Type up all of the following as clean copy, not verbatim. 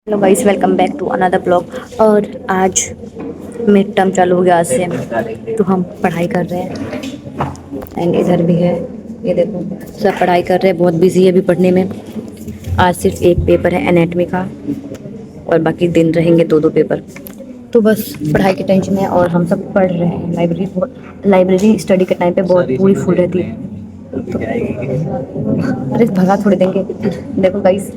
Hello guys, welcome back to another blog. और आज mid term चालू हो गया आज से, तो हम पढ़ाई कर रहे हैं। एंड इधर भी है, ये देखो सब पढ़ाई कर रहे हैं, बहुत बिजी है अभी पढ़ने में। आज सिर्फ एक पेपर है एनाटॉमी का, और बाकी दिन रहेंगे दो दो पेपर। तो बस पढ़ाई की टेंशन है और हम सब पढ़ रहे हैं। लाइब्रेरी स्टडी के टाइम पे बहुत पूरी फुल रहती है। तो अरे भगा थोड़ी देंगे। देखो गाइस,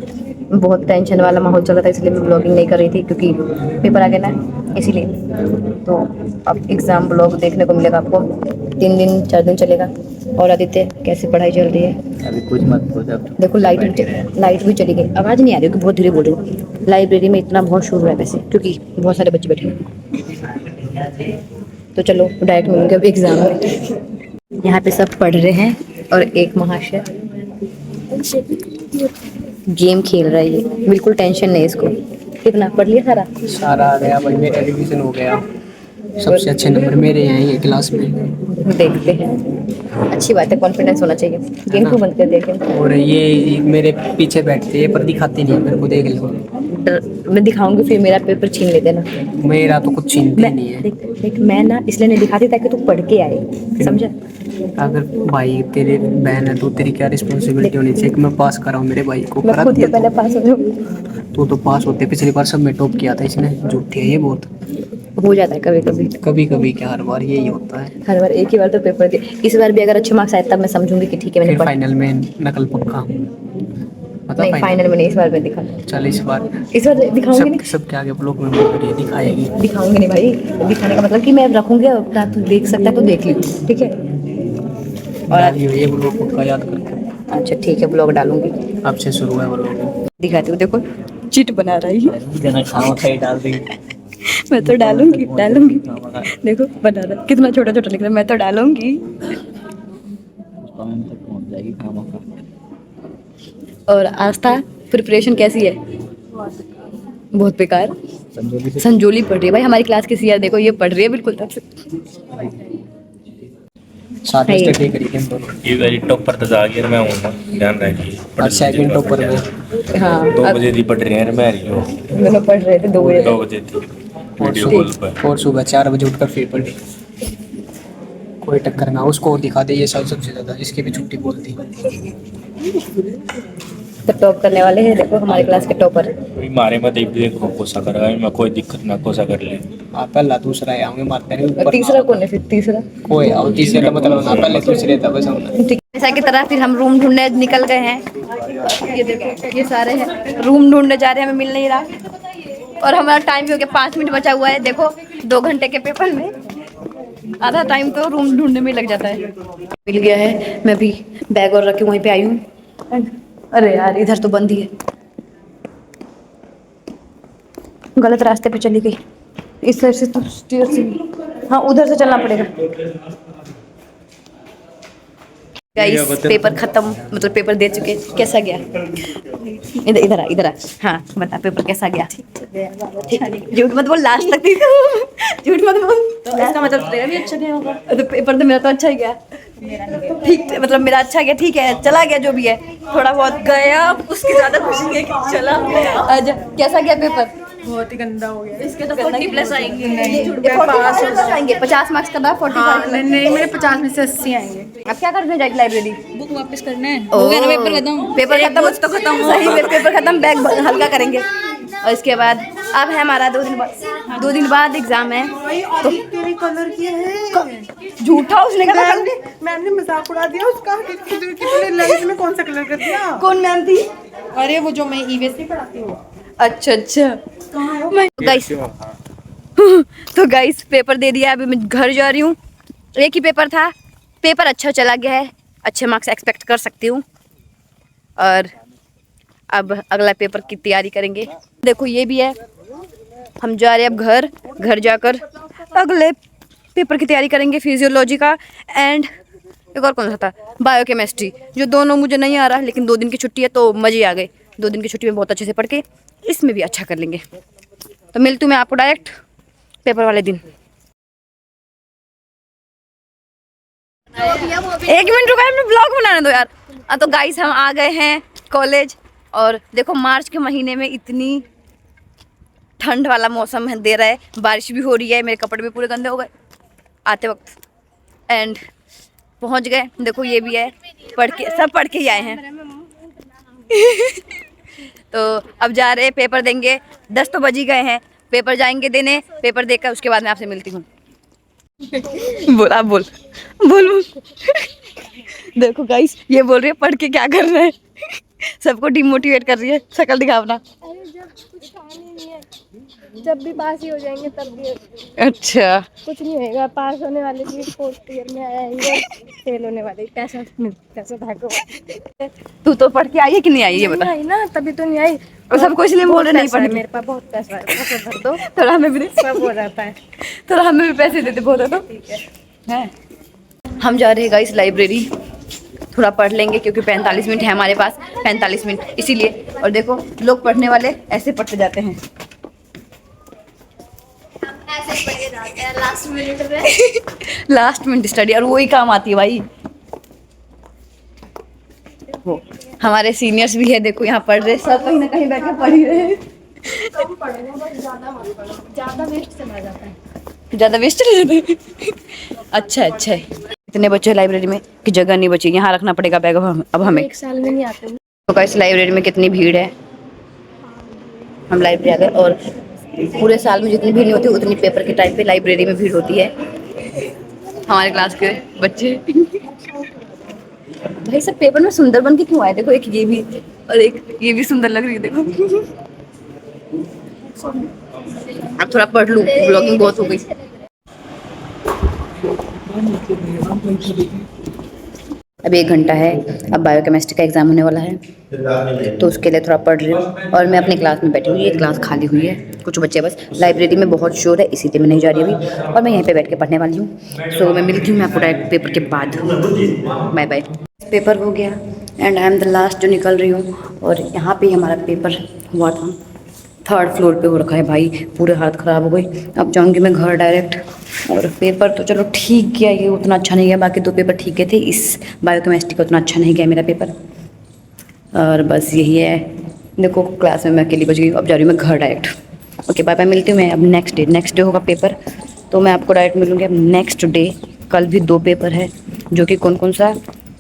बहुत टेंशन वाला माहौल चल रहा था, इसलिए मैं ब्लॉगिंग नहीं कर रही थी, क्योंकि पेपर आ गया ना, इसीलिए। तो अब एग्ज़ाम ब्लॉग देखने को मिलेगा आपको, 3 दिन 4 दिन चलेगा। और आदित्य, कैसी पढ़ाई चल रही है? अभी कुछ मत बोल जब देखो लाइट भी चली गई, आवाज़ नहीं आ रही, क्योंकि बहुत धीरे बोल रही हूँ। लाइब्रेरी में इतना बहुत शोर है वैसे, क्योंकि बहुत सारे बच्चे बैठे हैं। तो चलो डायरेक्ट मिलेंगे अब एग्ज़ाम में। यहाँ पे सब पढ़ रहे हैं और एक महाशय गेम खेल रहा है। ये बिल्कुल टेंशन नहीं इसको। कितना पढ़ लिया सारा? सारा आ गया भाई, मेरा रिवीजन हो गया। सबसे अच्छे नंबर मेरे हैं ये क्लास में। देखते हैं, अच्छी बात है, कॉन्फिडेंस होना चाहिए। गेम को बंद कर देखें। और ये मेरे पीछे बैठते हैं पर दिखाते नहीं है मेरे को, देख लो। मैं दिखाऊंगी, फिर मेरा पेपर छीन लेते ना। मेरा तो कुछ छीनते नहीं है। देख देख, मैं ना इसलिए नहीं दिखाती ताकि तू पढ़ के आए, समझा? अगर भाई तेरे बहन है तो तेरी क्या रिस्पॉन्सिबिलिटी होनी चाहिए कि मैं पास कराऊं मेरे भाई को? मैं करा खुद दिया तो पहले पास हो जाऊँ। तो पास होते। पिछली बार सब में टॉप किया था इसने। झूठी है ये बहुत। हो जाता है कभी कभी। कभी कभी क्या, हर बार यही होता है। हर बार एक ही बार तो पेपर दे। इस बार भी अगर अच्छे मार्क्स आए तब मैं समझूंगी कि ठीक है मैंने फिर पढ़ा। फाइनल में नकल पक्का। पता नहीं, फाइनल में नहीं, इस बार मैं दिखा। चल इस बार दिखाऊंगी नहीं। सबके आगे ब्लॉग में वीडियो दिखाएगी। दिखाऊंगी नहीं भाई। दिखाने का मतलब कि मैं रखूंगी, अपना तू देख सकता है तो देख ली, ठीक है? और डालियो ये ब्लॉग पक्का याद करके। अच्छा ठीक है, ब्लॉग डालूंगी। अब से शुरू है ब्लॉग। दिखाती हूँ, देखो चिट बना रही है। जना खाओ खाई डाल दी। मैं तो डालूंगी डालूंगी। देखो बना रहा, कितना छोटा छोटा लिख रहा है, मैं तो डालूंगी। पहुंच जाएगी खामा खा। और आस्था, प्रिपरेशन कैसी है? बहुत बेकार। संजोली पढ़ रही है भाई, हमारी क्लास की सीआर देखो, ये पढ़ रही है बिल्कुल तब से। साथ में स्टडी करी थे दोनों। ये वेरी टॉपर तो जा गया मैं हूँ ना, ध्यान रखिए। और सेकंड टॉपर में हाँ, 2 बजे दी पढ़ रही है मैं रही हूँ। दोनों पढ़ रहे थे 2 बजे 2 बजे थी और वीडियो कॉल पर। और सुबह 4 बजे उठकर फिर पढ़ी। कोई टक्कर ना उसको दिखा दे, ये सबसे ज्यादा इसकी भी छुट्टी बोल दी। तो टॉप करने वाले हैं, देखो हमारे क्लास के टॉपर। कोई मारे मत एक देखो कोसा कर मैं कोई दिक्कत ना कोसा कर ले। आप पहला दूसरा है हमें मारते हैं ऊपर। तीसरा कौन है फिर? तीसरा कोई और तीसरे का मतलब ना पहले दूसरे था बस हम। ठीक है। ऐसा की तरह फिर हम रूम ढूंढने निकल गए हैं। ये देखो, ये सारे हैं, रूम ढूंढने जा रहे हैं, हमें मिल नहीं रहा। और हमारा टाइम भी हो गया, 5 मिनट बचा हुआ है। देखो 2 घंटे के पेपर में आधा टाइम तो रूम ढूंढने में लग जाता है। मिल गया है, मैं भी बैग और रख के वहीं पे आई हूँ। अरे यार, इधर तो बंद ही है, गलत रास्ते पे चली गई। इस साइड से तो स्टेयर से, हाँ उधर से चलना पड़ेगा। गाइस पेपर खत्म, मतलब पेपर दे चुके। कैसा गया? इधर इधर आ, इधर आ। हाँ बता, पेपर कैसा गया? झूठ मत बोल, लास्ट तक थी। झूठ मत बोल, तो इसका मतलब तेरा भी अच्छा गया होगा। तो पेपर तो मेरा तो अच्छा ही गया। ठीक, मतलब मेरा अच्छा गया, ठीक है, चला गया जो भी है। थोड़ा बहुत गया, उसकी ज्यादा खुशी है कि चला। आज कैसा गया पेपर? बहुत ही गंदा हो गया। इसके तो 40+ आएंगे। नहीं, 40 आएंगे, 50 मार्क्स का था, 45। नहीं मेरे 50 में से 80 आएंगे। अब क्या करने जाएगी लाइब्रेरी? बुक वापस करना है, हो गया ना पेपर खत्म। पेपर खत्म, तो खत्म, सही में पेपर खत्म, बैग हल्का करेंगे। और इसके बाद अब है हमारा 2 दिन बाद एग्जाम है। तो तेरे कलर किए हैं। झूठा, उसने कहा मैम ने मजाक उड़ा दिया उसका कि तूने लंच में कौन सा कलर कर दिया। कौन मैम थी? अरे वो जो मैं ईवीएस में पढ़ाती हूँ। अच्छा अच्छा। गाइस तो गाइस पेपर दे दिया, अभी मैं घर जा रही हूँ। एक ही पेपर था, पेपर अच्छा चला गया है, अच्छे मार्क्स एक्सपेक्ट कर सकती हूँ। और अब अगला पेपर की तैयारी करेंगे। देखो ये भी है, हम जा रहे हैं अब घर जाकर अगले पेपर की तैयारी करेंगे, फिजियोलॉजी का। एंड एक और कौन सा था, बायोकेमिस्ट्री, जो दोनों मुझे नहीं आ रहा, लेकिन 2 दिन की छुट्टी है तो मज़े आ गए। 2 दिन की छुट्टी में बहुत अच्छे से पढ़ के इसमें भी अच्छा कर लेंगे। तो मिलती हूँ मैं आपको डायरेक्ट पेपर वाले दिन। 1 मिनट रुका, हमें ब्लॉग बनाने दो यार। तो गाइस हम आ गए हैं कॉलेज। और देखो मार्च के महीने में इतनी ठंड वाला मौसम है, दे रहा है, बारिश भी हो रही है, मेरे कपड़े भी पूरे गंदे हो गए आते वक्त। एंड पहुंच गए, देखो ये भी है, पढ़ के सब पढ़ के ही आए हैं। तो अब जा रहे हैं, पेपर देंगे, 10 तो बज ही गए हैं, पेपर जाएंगे देने, पेपर देकर उसके बाद मैं आपसे मिलती हूँ। बोल आप बोल बोल बोल। देखो गाइस, ये बोल रही है पढ़ के क्या करना है, सबको डिमोटिवेट कर रही है, शक्ल दिखा अपना। अरे जब कुछ खाने नहीं है, जब भी पास ही हो जाएंगे तब भी अच्छा कुछ नहीं होएगा। पास होने वाले भी 4th ईयर में आएंगे, फेल होने वाले पैसा भागो। तू तो पढ़ के आई है कि नहीं आई ये बता। नहीं आई ना, तभी तो नहीं आई। और सबको इसलिए बोल रहे नहीं पैसा है, पढ़। मेरे पास बहुत पैसा है, पैसा भर दो थोड़ा हमें भी दे, सब हो जाता है। थोड़ा हमें भी पैसे देते बहुत है तो ठीक है। हम जा रहे हैं गाइस लाइब्रेरी, थोड़ा पढ़ लेंगे क्योंकि 45 मिनट है हमारे पास, 45 मिनट इसीलिए। और देखो लोग पढ़ने वाले ऐसे पढ़ते जाते हैं, ऐसे पढ़े जाते हैं लास्ट मिनट में। लास्ट मिनट स्टडी, और वही काम आती है भाई। वो हमारे सीनियर्स भी है, देखो यहाँ पढ़ रहे, सब कहीं ना कहीं बैठ के पढ़ ही रहे हैं। कम पढ़ेगा बस, ज्यादा मत पढ़ो, ज्यादा वेस्ट चला जाता है। ज़्यादा वेस्ट चले जाते हैं। अच्छा अच्छा है, इतने बच्चे लाइब्रेरी में कि जगह नहीं बची, यहाँ रखना पड़ेगा बैग अब हमें। एक साल में नहीं आते। तो गाइस लाइब्रेरी में कितनी भीड़ है, हम लाइब्रेरी आ गए, और पूरे साल में जितनी भीड़ नहीं होती उतनी पेपर के टाइम पे लाइब्रेरी में भीड़ होती है। हमारे क्लास के बच्चे भाई सब पेपर में सुंदर बन के क्यों आए, देखो एक ये भी और एक ये भी सुंदर लग रही है, देखो। अब थोड़ा पढ़ लूँ, ब्लॉगिंग बहुत हो गई। अब 1 घंटा है, अब बायोकेमिस्ट्री का एग्ज़ाम होने वाला है, तो उसके लिए थोड़ा पढ़ रही हूँ। और मैं अपनी क्लास में बैठी हुई, ये क्लास खाली हुई है, कुछ बच्चे बस। लाइब्रेरी में बहुत शोर है, इसीलिए मैं नहीं जा रही अभी, और मैं यहीं पे बैठ के पढ़ने वाली हूँ। सो मैं मिलती हूँ मैं आपको डायरेक्ट पेपर के बाद। Bye bye. पेपर हो गया and I am the last जो निकल रही हूँ, और यहाँ पे हमारा पेपर हुआ था, 3rd फ्लोर पे हो रखा है भाई, पूरे हालत ख़राब हो गई। अब जाऊँगी मैं घर डायरेक्ट। और पेपर तो चलो ठीक गया, ये उतना अच्छा नहीं गया, बाकी 2 पेपर ठीक गए थे, इस बायोकेमिस्ट्री का उतना अच्छा नहीं गया मेरा पेपर। और बस यही है, देखो क्लास में मैं अकेली बच गई, अब जा रही हूँ मैं घर डायरेक्ट। ओके बाय बाय, मिलती हूँ मैं अब नेक्स्ट डे होगा पेपर, तो मैं आपको डायरेक्ट मिलूँगी अब नेक्स्ट डे। कल भी 2 पेपर है, जो कि कौन कौन सा,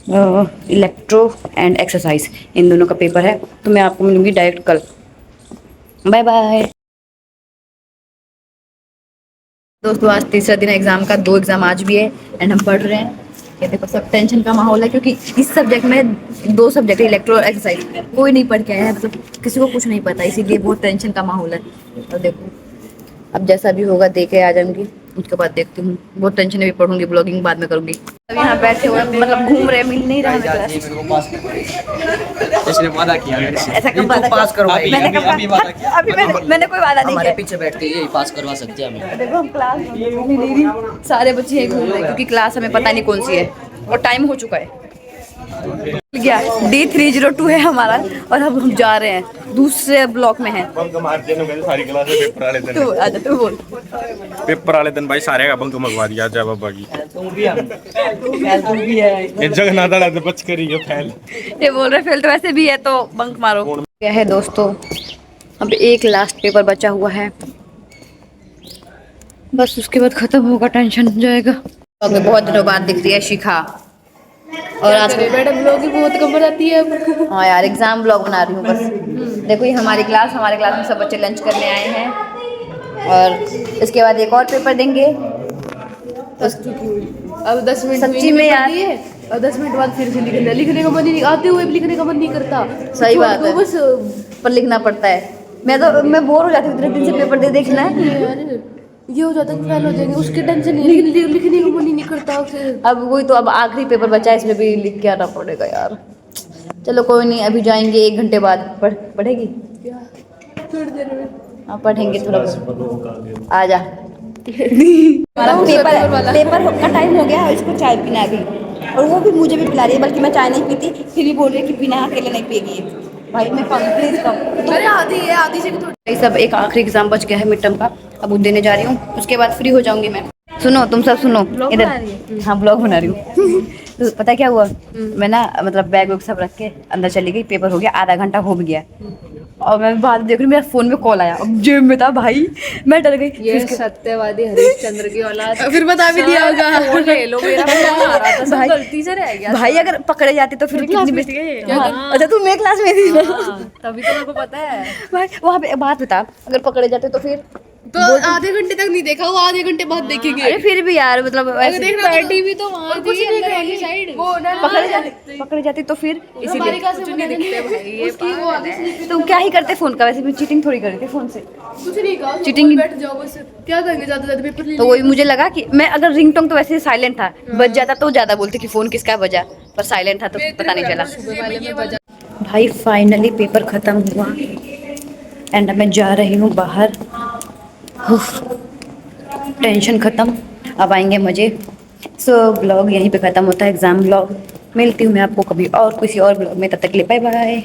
इलेक्ट्रो एंड एक्सरसाइज, इन दोनों का पेपर है, तो मैं आपको मिलूँगी डायरेक्ट कल। बाय बाय दोस्तों, आज तीसरा दिन एग्जाम का, 2 एग्जाम आज भी है एंड हम पढ़ रहे हैं। ये देखो सब टेंशन का माहौल है, क्योंकि इस सब्जेक्ट में 2 सब्जेक्ट है, इलेक्ट्रो और एक्सरसाइज, कोई नहीं पढ़ के आया है, मतलब किसी को कुछ नहीं पता, इसीलिए बहुत टेंशन का माहौल है। और देखो अब जैसा भी होगा देखे आ जाऊंगी, उसके बाद देखती हूँ, बहुत टेंशन है, भी पढ़ूंगी, ब्लॉगिंग बाद में करूंगी। अब यहाँ बैठे हुए मतलब घूम रहे, मिल नहीं रहा क्लास। इसने वादा किया मेरे से, ऐसा कब वादा पास करो भाई, मैंने कब अभी वादा किया। अभी मैंने कोई वादा नहीं हमारे किया। पीछे बैठते ही पास करवा सकते हैं हमें। देखो हम क्लास में नहीं रही, सारे बच्चे हैं घूम रहे, क्योंकि क्लास हमें पता नहीं कौन सी है और टाइम हो चुका है। गया D302 है हमारा, और अब हम जा रहे हैं दूसरे ब्लॉक में हैं। बंक मारते हैं सारी क्लास में पेपर वाले दिन। तू आजा, तू बोल। पेपर वाले दिन भाई सारे का बंक मंगवा दिया जा बाबा की। तुम भी है। ये जगह ना दड़ा तो बच करी ये फैल। ये बोल रहे फेल तो वैसे भी है, तो बंक मारो। क्या है दोस्तों, अब एक लास्ट पेपर बचा हुआ है, बस उसके बाद खत्म होगा, टेंशन जाएगा। बहुत दिनों बाद दिख रही है शिखा, और आज मैडम लोग भी बहुत कम आती है। हाँ यार एग्जाम ब्लॉग बना रही हूँ बस। देखो ये हमारी क्लास में सब बच्चे लंच करने आए हैं, और इसके बाद एक और पेपर देंगे। अब 10 मिनट सच्ची में यार, और 10 मिनट बाद फिर से लिखने का मन नहीं, आते हुए भी लिखने का मन नहीं करता। सही बात है, बस पर लिखना पड़ता है। मैं बोर हो जाती हूँ, इतने दिन से पेपर दे देखना है। ये हो जाता है कि फेल हो जाएंगे, उसके टेंशन नहीं, लिखने का मन ही नहीं करता उसे। अब वही तो, अब आखिरी पेपर बचा है, इसमें भी लिख के आना पड़ेगा यार। चलो कोई नहीं, अभी जाएंगे 1 घंटे बाद। पढ़ेगी? थोड़ी देर में हाँ पढ़ेंगे थोड़ा बहुत। आ जा। पेपर का टाइम हो गया, और इसको चाय पीना आ गई, और वो भी मुझे भी पिला रही है, बल्कि मैं चाय नहीं पीती, फिर भी बोल रही है कि बिना अकेले नहीं पिएगी। भाई मैं प्लीज कम। अरे आधी से भी थोड़ी। सब एक आखिरी एग्जाम बच गया है मिड टर्म का, अब वो देने जा रही हूँ, उसके बाद फ्री हो जाऊंगी मैं। सुनो तुम सब सुनो इधर। हाँ ब्लॉग बना रही हूँ। तो पता क्या हुआ, मैं ना मतलब बैग वैग सब रख के अंदर चली गई, पेपर हो गया, आधा घंटा हो भी गया, और मैं बाद में देख रही हूँ, मेरा फोन में कॉल आया, अब जेब में था भाई, मैं डर गई। ये सत्यवादी हरिश्चंद्र की औलाद फिर बता भी दिया होगा। फोन ले लो, मेरा फोन आ रहा था, सब भाई- गलती से रह गया। भाई अगर पकड़े जाते तो फिर कितनी बेइज्जती। अच्छा तू मेरे क्लास में थी ना? तभी तो मेरे को पता है। भाई वहाँ पे बात बता, अगर पकड़े जाते तो फिर तो आधे घंटे तक नहीं देखा, वो आधे घंटे बाद देखेंगे। अरे फिर भी यार मतलब ऐसे पैटी भी तो वहां थी अंदर वाली साइड। वो ना पकड़े जाते तो फिर इसीलिए हमारी क्लास में नहीं दिखते भाई ये पागल है। तुम क्या ही करते फोन का, वैसे भी चीटिंग थोड़ी करते फोन से। कुछ नहीं कहा, Cheating- बैठ जाओ बस, क्या करेंगे ज्यादा ज्यादा पेपर ले तो वही मुझे लगा कि मैं अगर रिंगटोन तो वैसे साइलेंट था, बज जाता तो ज्यादा बोलते कि फोन किसका बजा, पर साइलेंट था तो पता नहीं चला। ये बजा। भाई फाइनली पेपर ख़त्म हुआ एंड मैं जा रही हूँ बाहर। टेंशन ख़त्म, अब आएंगे मज़े। सो ब्लॉग यहीं पे ख़त्म होता है, एग्ज़ाम ब्लॉग। मिलती हूँ मैं आपको कभी और किसी और ब्लॉग में, तब तक के लिए बाय बाय।